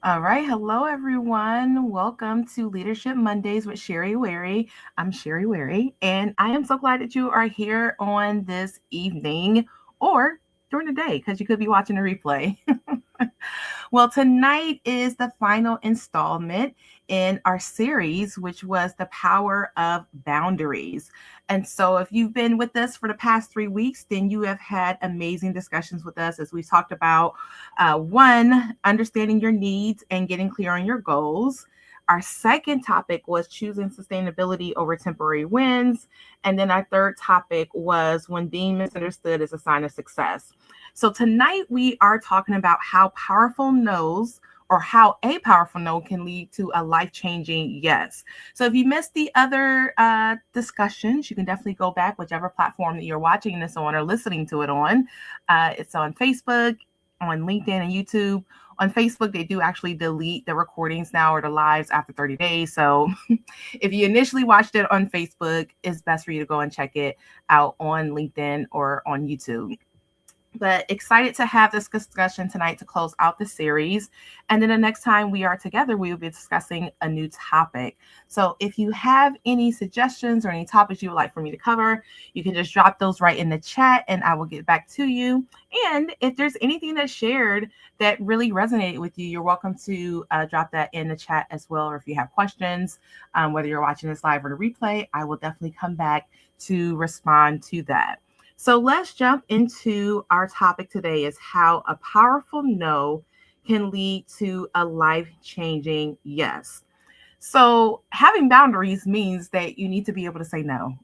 All right. Hello, everyone. Welcome to Leadership Mondays with Sherry Wherry. I'm Sherry Wherry, and I am so glad that you are here on this evening or during the day because you could be watching a replay. Well, tonight is the final installment in our series, which was the power of boundaries. And so, if you've been with us for the past 3 weeks, then you have had amazing discussions with us as we've talked about one, understanding your needs and getting clear on your goals. Our second topic was choosing sustainability over temporary wins. And then our third topic was when being misunderstood is a sign of success. So tonight we are talking about how powerful no's or how a powerful no can lead to a life-changing yes. So if you missed the other discussions, you can definitely go back whichever platform that you're watching this on or listening to it on. It's on Facebook, on LinkedIn, and YouTube. On Facebook, they do actually delete the recordings now or the lives after 30 days. So if you initially watched it on Facebook, it's best for you to go and check it out on LinkedIn or on YouTube. But excited to have this discussion tonight to close out the series. And then the next time we are together, we will be discussing a new topic. So if you have any suggestions or any topics you would like for me to cover, you can just drop those right in the chat and I will get back to you. And if there's anything that's shared that really resonated with you, you're welcome to drop that in the chat as well. Or if you have questions, whether you're watching this live or the replay, I will definitely come back to respond to that. So let's jump into our topic today is how a powerful no can lead to a life-changing yes. So having boundaries means that you need to be able to say no.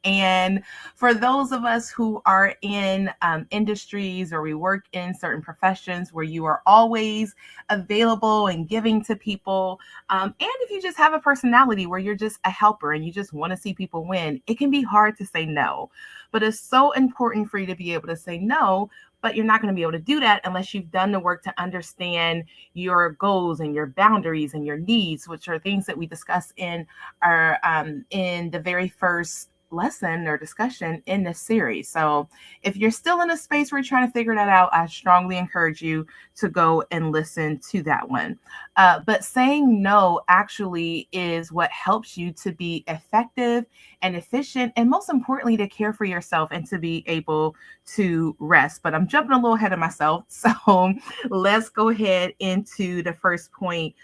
And for those of us who are in industries or we work in certain professions where you are always available and giving to people, and if you just have a personality where you're just a helper and you just want to see people win, it can be hard to say no. But it's so important for you to be able to say no, but you're not going to be able to do that unless you've done the work to understand your goals and your boundaries and your needs, which are things that we discuss in the very first lesson or discussion in this series. So if you're still in a space where you're trying to figure that out, I strongly encourage you to go and listen to that one. But saying no actually is what helps you to be effective and efficient, and most importantly, to care for yourself and to be able to rest. But I'm jumping a little ahead of myself. So let's go ahead into the first point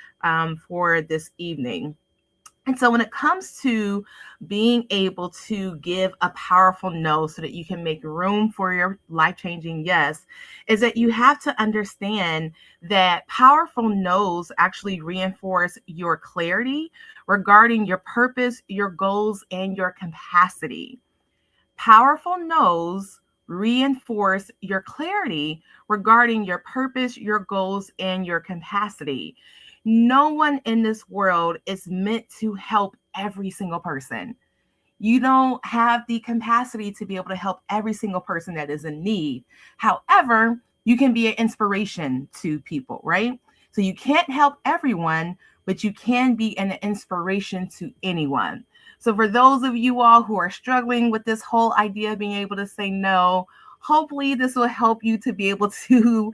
for this evening. And so when it comes to being able to give a powerful no so that you can make room for your life-changing yes, is that you have to understand that powerful no's actually reinforce your clarity regarding your purpose, your goals, and your capacity. Powerful no's reinforce your clarity regarding your purpose, your goals, and your capacity. No one in this world is meant to help every single person. You don't have the capacity to be able to help every single person that is in need. However, you can be an inspiration to people, right? So you can't help everyone, but you can be an inspiration to anyone. So for those of you all who are struggling with this whole idea of being able to say no, hopefully this will help you to be able to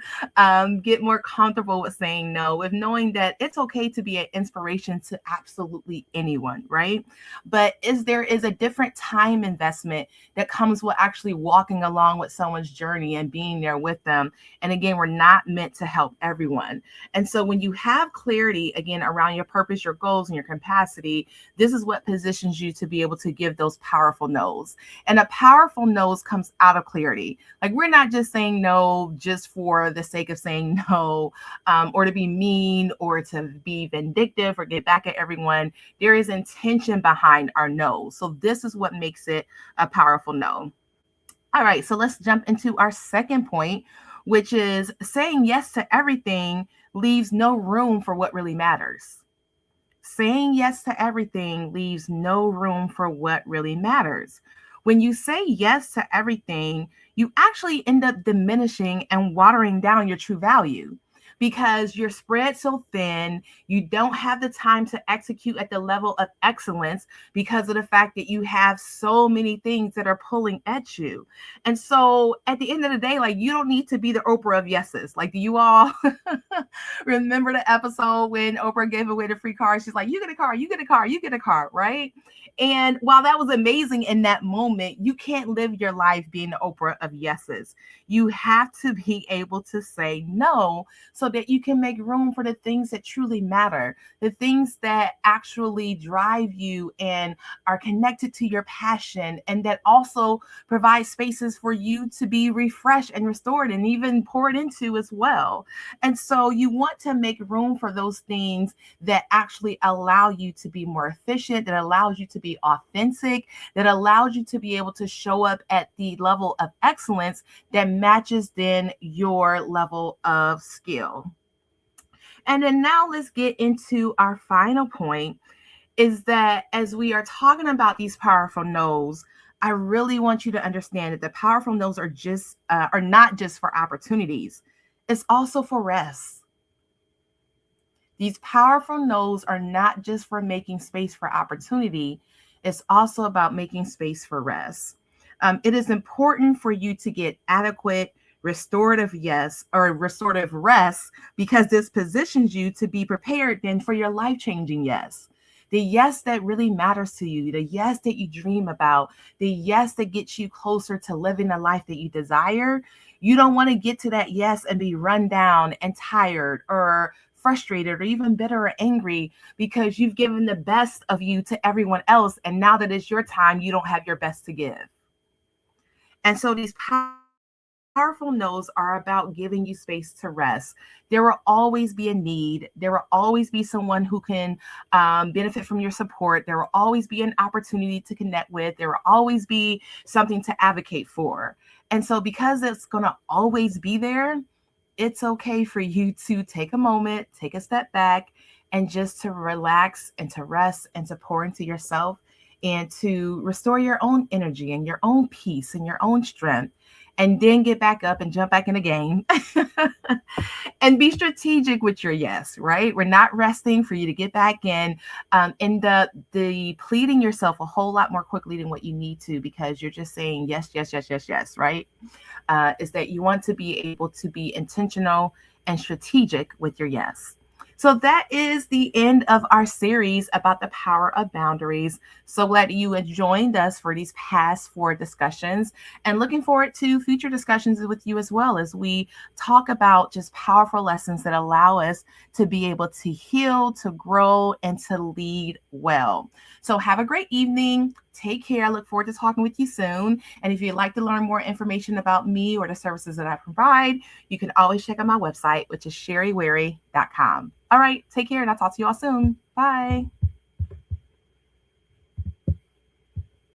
get more comfortable with saying no, with knowing that it's okay to be an inspiration to absolutely anyone, right? But there is a different time investment that comes with actually walking along with someone's journey and being there with them. And again, we're not meant to help everyone. And so when you have clarity, again, around your purpose, your goals, and your capacity, this is what positions you to be able to give those powerful no's. And a powerful no's comes out of clarity. Like, we're not just saying no just for the sake of saying no, or to be mean or to be vindictive or get back at everyone. There is intention behind our no. So this is what makes it a powerful no. All right, so let's jump into our second point, which is saying yes to everything leaves no room for what really matters. Saying yes to everything leaves no room for what really matters. When you say yes to everything, you actually end up diminishing and watering down your true value. because you're spread so thin. You don't have the time to execute at the level of excellence because of the fact that you have so many things that are pulling at you. And so at the end of the day, like, you don't need to be the Oprah of yeses. Like, do you all remember the episode when Oprah gave away the free car? She's like, you get a car, you get a car, you get a car, right? And while that was amazing in that moment, you can't live your life being the Oprah of yeses. You have to be able to say no so that you can make room for the things that truly matter, the things that actually drive you and are connected to your passion, and that also provide spaces for you to be refreshed and restored and even poured into as well. And so you want to make room for those things that actually allow you to be more efficient, that allows you to be authentic, that allows you to be able to show up at the level of excellence that matches then your level of skill. And then now let's get into our final point, is that as we are talking about these powerful no's, I really want you to understand that the powerful no's are not just for opportunities. It's also for rest. These powerful no's are not just for making space for opportunity. It's also about making space for rest. It is important for you to get adequate restorative rest, because this positions you to be prepared then for your life-changing yes. The yes that really matters to you, the yes that you dream about, the yes that gets you closer to living the life that you desire. You don't want to get to that yes and be run down and tired or frustrated or even bitter or angry because you've given the best of you to everyone else. And now that it's your time, you don't have your best to give. And so these powerful no's are about giving you space to rest. There will always be a need. There will always be someone who can benefit from your support. There will always be an opportunity to connect with. There will always be something to advocate for. And so because it's going to always be there, it's okay for you to take a moment, take a step back, and just to relax and to rest and to pour into yourself and to restore your own energy and your own peace and your own strength, and then get back up and jump back in the game and be strategic with your yes, right? We're not resting for you to get back in and depleting yourself a whole lot more quickly than what you need to, because you're just saying yes, yes, yes, yes, yes, right? Is that you want to be able to be intentional and strategic with your yes. So that is the end of our series about the power of boundaries. So glad you have joined us for these past 4 discussions, and looking forward to future discussions with you as well, as we talk about just powerful lessons that allow us to be able to heal, to grow, and to lead well. So have a great evening. Take care. I look forward to talking with you soon. And if you'd like to learn more information about me or the services that I provide, you can always check out my website, which is sherrywherry.com. All right, take care, and I'll talk to you all soon. Bye.